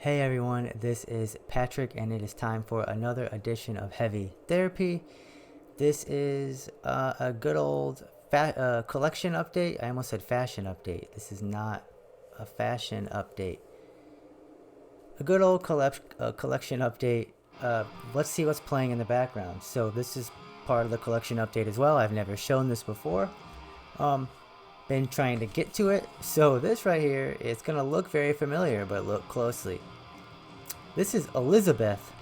Hey everyone, this is Patrick, and it is time for another edition of Heavy Therapy. This is a good old collection update. I almost said fashion update. This is not a fashion update. A good old collection update. Let's see what's playing in the background. So this is part of the collection update as well. I've never shown this before. Been trying to get to it. So this right here, it's gonna look very familiar, but look closely. This is Elizabeth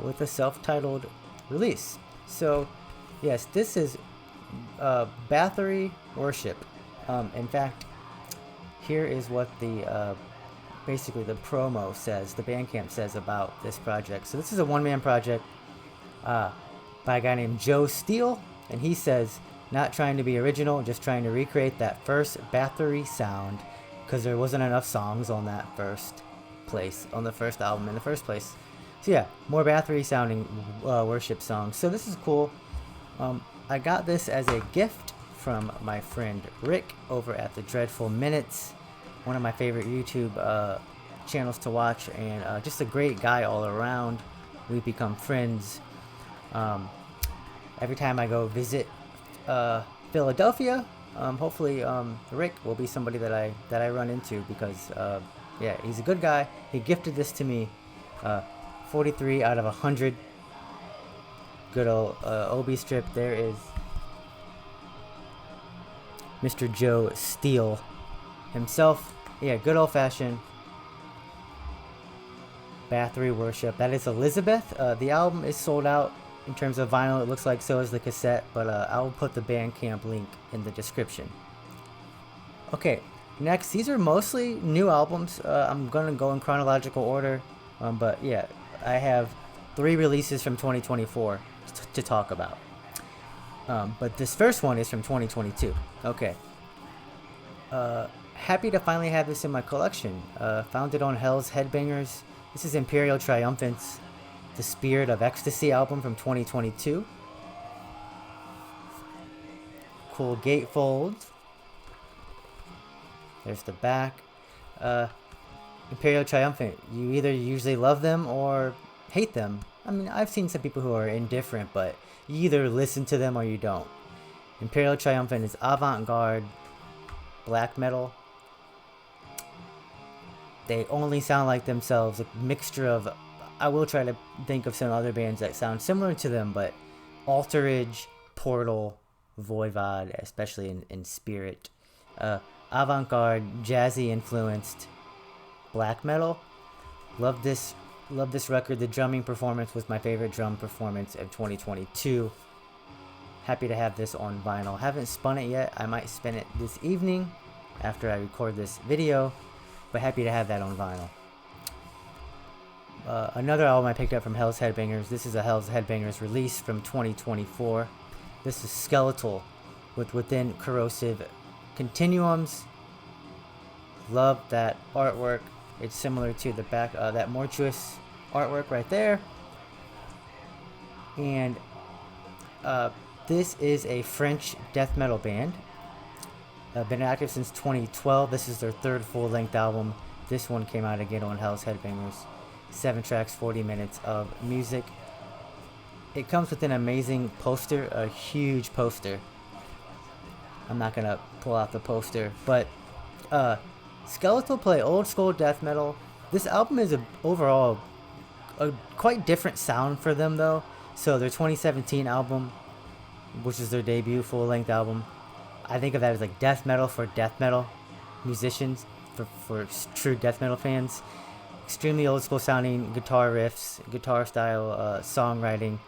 with a self-titled release. So yes, this is Bathory Worship. In fact, here is what the basically the promo says, the Bandcamp says about this project. So this is a one-man project by a guy named Joe Steele, and he says, not trying to be original, just trying to recreate that first Bathory sound, because there wasn't enough songs on that first album in the first place. So yeah, more Bathory sounding worship songs. So this is cool. I got this as a gift from my friend Rick over at the Dreadful Minutes, one of my favorite YouTube channels to watch, and just a great guy all around. We've become friends. Every time I go visit Philadelphia, hopefully Rick will be somebody that I run into, because yeah, he's a good guy. He gifted this to me, 43 out of 100. Good old Obi strip. There is Mr. Joe Steele himself. Yeah, good old fashioned Bathory Worship. That is Elizabeth. The album is sold out in terms of vinyl. It looks like so is the cassette, but I'll put the Bandcamp link in the description. Okay, next, these are mostly new albums. I'm gonna go in chronological order, but yeah, I have 3 releases from 2024 to talk about. But this first one is from 2022. Okay. Happy to finally have this in my collection. Found it on Hell's Headbangers. This is Imperial Triumphant's The Spirit of Ecstasy album from 2022. Cool gatefold. There's the back. Imperial Triumphant. You either usually love them or hate them. I mean, I've seen some people who are indifferent, but you either listen to them or you don't. Imperial Triumphant is avant-garde black metal. They only sound like themselves, a mixture of... I will try to think of some other bands that sound similar to them, but Alterage, Portal, Voivod, especially in spirit. Avant-garde, jazzy influenced black metal. Love this record. The drumming performance was my favorite drum performance of 2022. Happy to have this on vinyl. Haven't spun it yet. I might spin it this evening after I record this video, but happy to have that on vinyl. Another album I picked up from Hell's Headbangers. This is a Hell's Headbangers release from 2024. This is Skeletal with Within Corrosive Continuums. Love that artwork. It's similar to the back, that Mortuous artwork right there. And this is a French death metal band. Been active since 2012. This is their 3rd full-length album. This one came out again on Hell's Headbangers. 7 tracks, 40 minutes of music. It comes with an amazing poster, a huge poster. I'm not gonna pull out the poster, but Skeletal play old school death metal. This album is overall a quite different sound for them though. So their 2017 album, which is their debut full-length album, I think of that as like death metal for death metal musicians, for true death metal fans. Extremely old school sounding guitar riffs, guitar style songwriting,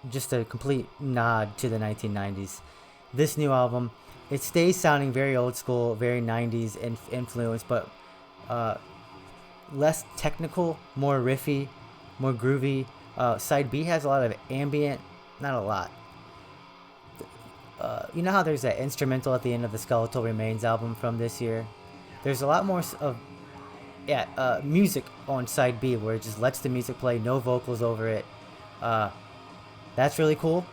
just a complete nod to the 1990s. This new album, it stays sounding very old school, very 90s influence, but less technical, more riffy, more groovy. Side B has a lot of ambient, not a lot. You know how there's that instrumental at the end of the Skeletal Remains album from this year? There's a lot more of music on side B, where it just lets the music play, no vocals over it. That's really cool.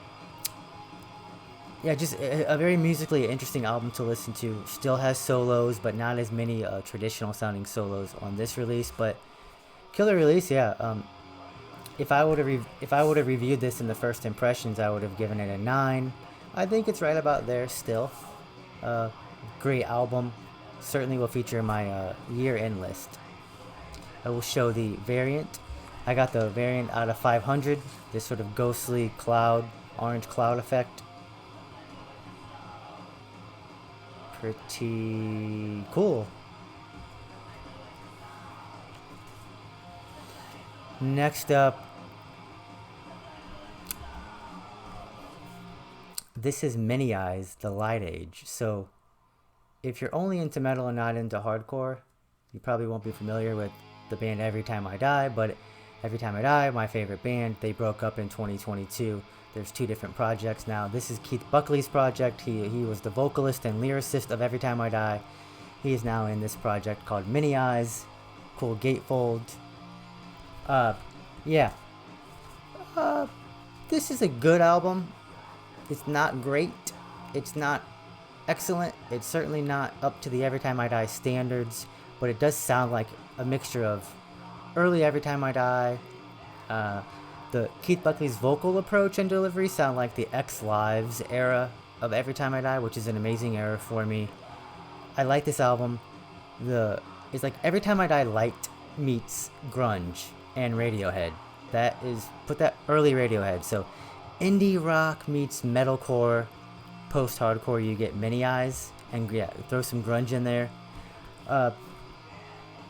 yeah, just a very musically interesting album to listen to. Still has solos, but not as many traditional sounding solos on this release. But killer release, yeah. If I would have reviewed this in the first impressions, I would have given it a 9. I think it's right about there still. Uh, Great album. Certainly will feature in my year-end list. I will show the variant. I got the variant out of 500. This sort of ghostly cloud, orange cloud effect. Pretty cool. Next up, this is Many Eyes, The Light Age. So, if you're only into metal and not into hardcore, you probably won't be familiar with the band Every Time I Die, but Every Time I Die, my favorite band, they broke up in 2022. There's 2 different projects now. This is Keith Buckley's project. He was the vocalist and lyricist of Every Time I Die. He is now in this project called Many Eyes. Cool gatefold. Yeah. This is a good album. It's not great. It's not excellent. It's certainly not up to the Every Time I Die standards, but it does sound like a mixture of early Every Time I Die. The Keith Buckley's vocal approach and delivery sound like the X Lives era of Every Time I Die, which is an amazing era for me. I like this album. It's like Every Time I Die light meets grunge and Radiohead. Put that early Radiohead. So indie rock meets metalcore, post-hardcore, you get Many Eyes, and yeah, throw some grunge in there.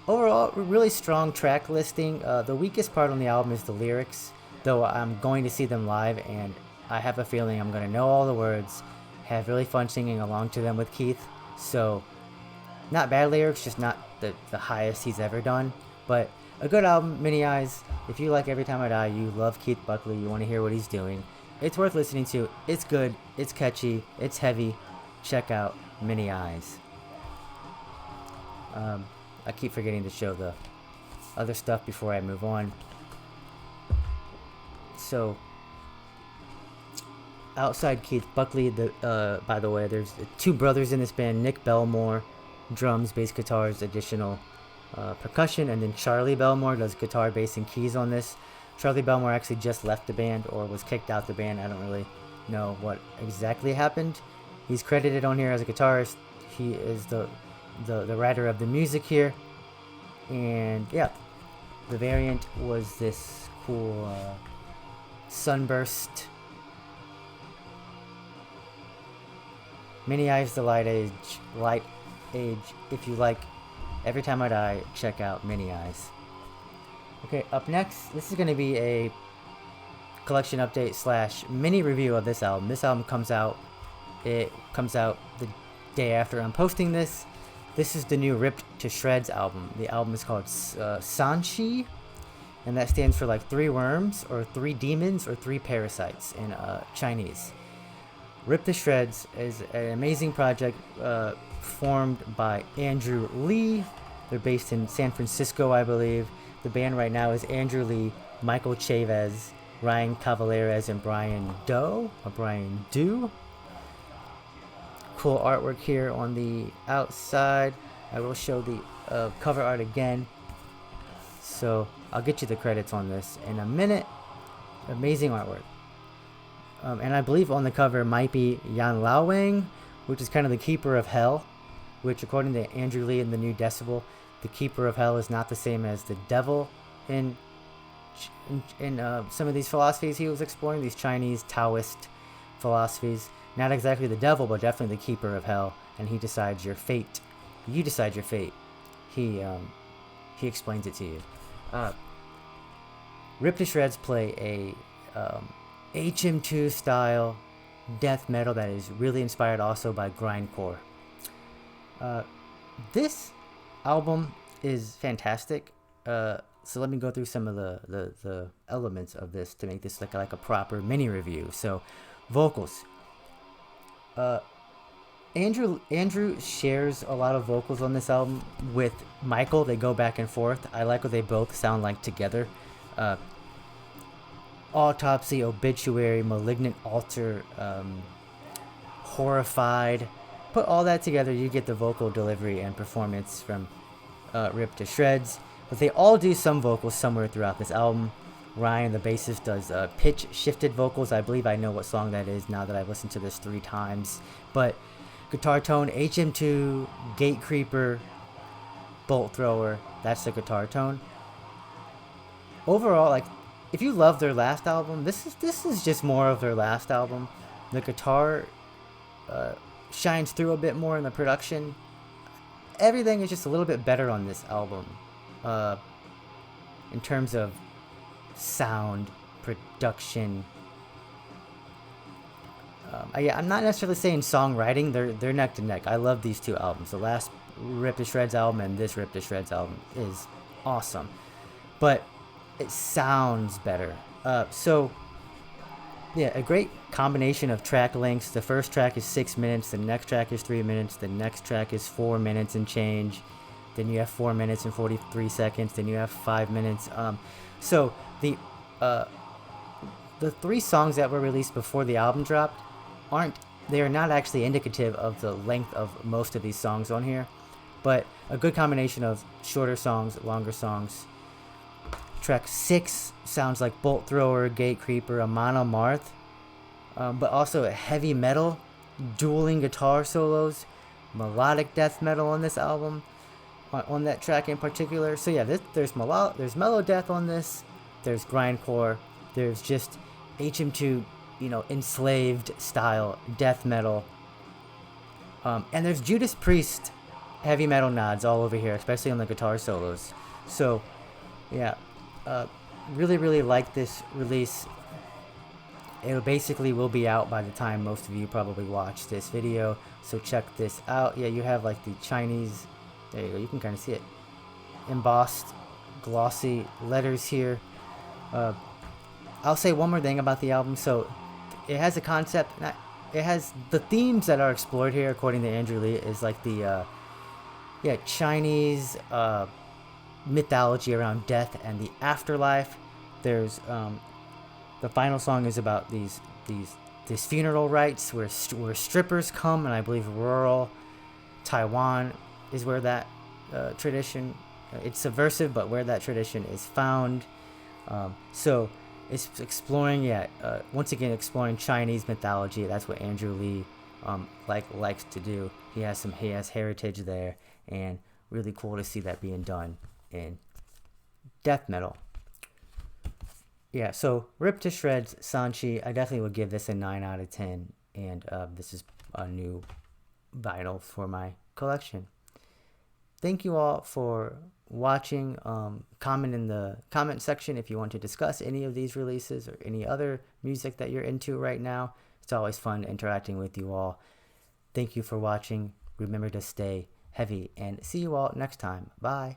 Overall, really strong track listing. The weakest part on the album is the lyrics, though I'm going to see them live, and I have a feeling I'm going to know all the words, have really fun singing along to them with Keith. So, not bad lyrics, just not the highest he's ever done, but a good album, Many Eyes. If you like Every Time I Die, you love Keith Buckley, you want to hear what he's doing, it's worth listening to. It's good, it's catchy, it's heavy. Check out Many Eyes. I keep forgetting to show the other stuff before I move on. So, outside Keith Buckley, by the way, there's 2 brothers in this band. Nick Belmore, drums, bass, guitars, additional percussion, and then Charlie Belmore does guitar, bass, and keys on this. Charlie Belmore actually just left the band or was kicked out the band. I don't really know what exactly happened. He's credited on here as a guitarist. He is the writer of the music here. And yeah, the variant was this cool sunburst. Many Eyes, The Light Age. If you like Every Time I Die, check out Many Eyes. Okay, up next, this is going to be a collection update / mini review of this album. This album comes out the day after I'm posting this. This is the new Ripped to Shreds album. The album is called Sanshi, and that stands for like 3 worms or 3 demons or 3 parasites in Chinese. Ripped to Shreds is an amazing project formed by Andrew Lee. They're based in San Francisco, I believe. The band right now is Andrew Lee, Michael Chavez, Ryan Cavaleres, and Brian Doe. Cool artwork here on the outside. I will show the cover art again. So I'll get you the credits on this in a minute. Amazing artwork. And I believe on the cover might be Yan Laowang, which is kind of the Keeper of Hell, which according to Andrew Lee in the New Decibel, the Keeper of Hell is not the same as the devil in some of these philosophies he was exploring, these Chinese Taoist philosophies. Not exactly the devil, but definitely the Keeper of Hell, and he decides your fate. You decide your fate. He explains it to you. Ripped to Shreds play a HM2 style death metal that is really inspired also by grindcore. This album is fantastic. So let me go through some of the elements of this to make this like a proper mini review. So, vocals. Andrew shares a lot of vocals on this album with Michael. They go back and forth. I like what they both sound like together. Autopsy, Obituary, Malignant Altar, horrified. Put all that together, you get the vocal delivery and performance from Ripped to Shreds. But they all do some vocals somewhere throughout this album. Ryan, the bassist, does pitch shifted vocals. I believe I know what song that is now that I've listened to this 3 times. But guitar tone, HM2, Gate Creeper, Bolt Thrower, that's the guitar tone. Overall, like, if you love their last album, this is just more of their last album. The guitar shines through a bit more in the production. Everything is just a little bit better on this album in terms of sound, production. I'm not necessarily saying songwriting. They're neck to neck. I love these 2 albums. The last Rip to Shreds album and this Rip to Shreds album is awesome, but it sounds better. So yeah, a great combination of track lengths. The first track is 6 minutes, the next track is 3 minutes, the next track is 4 minutes and change, then you have 4 minutes and 43 seconds, then you have 5 minutes. So the 3 songs that were released before the album dropped they are not actually indicative of the length of most of these songs on here, but a good combination of shorter songs, longer songs. Track 6 sounds like Bolt Thrower, Gate Creeper, Amon Amarth, but also a heavy metal, dueling guitar solos, melodic death metal on this album, on that track in particular. So yeah, there's mellow death on this, there's grindcore, there's just HM2, enslaved style death metal, and there's Judas Priest heavy metal nods all over here, especially on the guitar solos. So yeah, really like this release. It basically will be out by the time most of you probably watch this video, so check this out. Yeah, you have like the Chinese, there you go, you can kind of see it, embossed glossy letters here. I'll say one more thing about the album. So it has a concept, it has the themes that are explored here according to Andrew Lee is like the Chinese mythology around death and the afterlife. There's the final song is about these funeral rites where strippers come, and I believe rural Taiwan is where that tradition, it's subversive, but where that tradition is found. So it's exploring, once again exploring Chinese mythology. That's what Andrew Lee likes to do. He has heritage there, and really cool to see that being done in death metal. Yeah, so Rip to Shreds, Sanchi, I definitely would give this a 9 out of 10, and this is a new vinyl for my collection. Thank you all for watching. Comment in the comment section if you want to discuss any of these releases or any other music that you're into right now. It's always fun interacting with you all. Thank you for watching. Remember to stay heavy, and see you all next time. Bye.